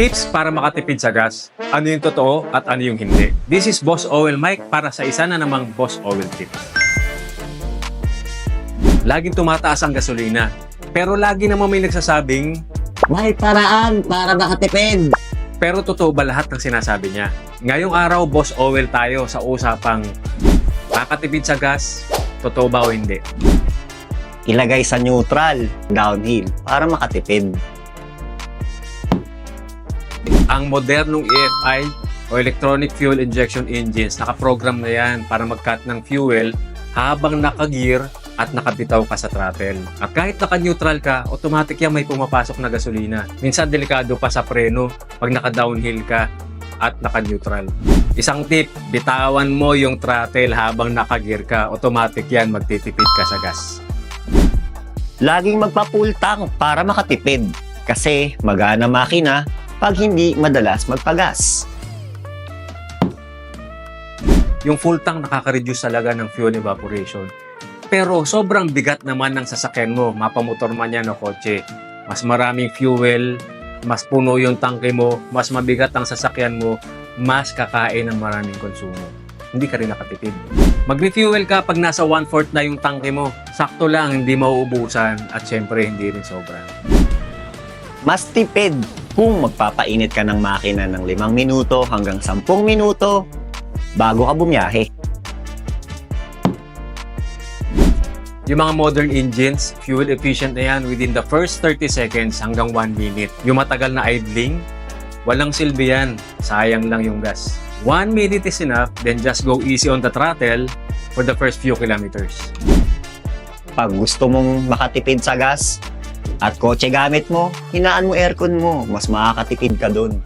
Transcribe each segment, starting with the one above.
Tips para makatipid sa gas. Ano yung totoo at ano yung hindi. This is Boss Oil Mike para sa isa na namang Boss Oil Tips. Laging tumataas ang gasolina. Pero lagi naman may nagsasabing, May paraan para makatipid. pero totoo ba lahat ng sinasabi niya? Ngayong araw, Boss Oil tayo sa usapang makatipid sa gas, totoo ba o hindi? Ilagay sa neutral, downhill, para makatipid. Ang modernong EFI o Electronic Fuel Injection Engines, nakaprogram na yan para mag-cut ng fuel habang naka-gear at nakabitaw ka sa throttle. At kahit naka-neutral ka, automatic yan may pumapasok na gasolina. Minsan delikado pa sa preno pag naka-downhill ka at naka-neutral. Isang tip, bitawan mo yung throttle habang naka-gear ka, automatic yan magtitipid ka sa gas. Laging magpa-full tank para makatipid. Kasi magana makina pag hindi madalas magpagas. Yung full tank nakaka-reduce talaga ng fuel evaporation. Pero sobrang bigat naman ng sasakyan mo, mapamotor man yan o kotse. Mas maraming fuel, mas puno yung tangke mo, mas mabigat ang sasakyan mo, mas kakain ng maraming konsumo. Hindi ka rin nakatipid. Mag-refuel ka pag nasa 1/4 na yung tangke mo. Sakto lang, hindi mauubusan at syempre hindi rin sobra. Mas tipid kung magpapainit ka ng makina ng 5 minuto hanggang 10 minuto bago ka bumiyahe. Yung mga modern engines, fuel efficient na yan within the first 30 seconds hanggang 1 minute. Yung matagal na idling, walang silbi yan. Sayang lang yung gas. 1 minute is enough, then just go easy on the throttle for the first few kilometers. Pag gusto mong makatipid sa gas at kotse gamit mo, hinaan mo aircon mo, mas makakatipid ka dun.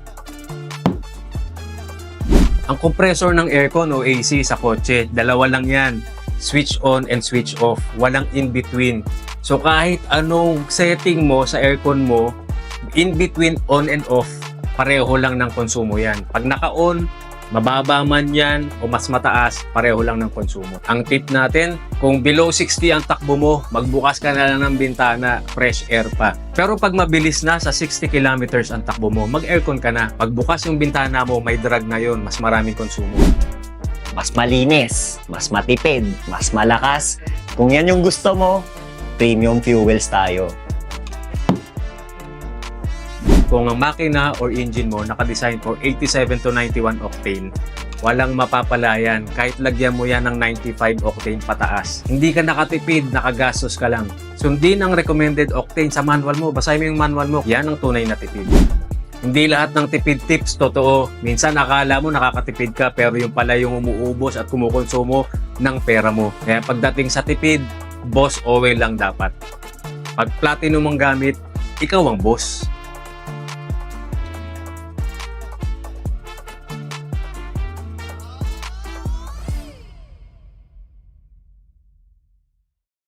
Ang compressor ng aircon o AC sa kotse, dalawa lang yan. Switch on and switch off. Walang in between. So kahit anong setting mo sa aircon mo, in between on and off, pareho lang ng konsumo yan. Pag naka-on, mababa man yan o mas mataas, pareho lang ng konsumo. Ang tip natin, kung below 60 ang takbo mo, magbukas ka na lang ng bintana, fresh air pa. Pero pag mabilis na sa 60 kilometers ang takbo mo, mag-aircon ka na. Pag bukas yung bintana mo, may drag na yun, mas maraming konsumo. Mas malinis, mas matipid, mas malakas. Kung yan yung gusto mo, premium fuels tayo. Kung ang makina or engine mo nakadesign for 87 to 91 octane, walang mapapalayan kahit lagyan mo yan ng 95 octane pataas. Hindi ka nakatipid, nakagastos ka lang. Sundin ang recommended octane sa manual mo, basahin mo yung manual mo, yan ang tunay na tipid. Hindi lahat ng tipid tips totoo. Minsan akala mo nakakatipid ka pero yung pala yung umuubos at kumukonsumo ng pera mo. Kaya pagdating sa tipid, Boss Oil lang dapat. Pag platinum ang gamit, ikaw ang boss.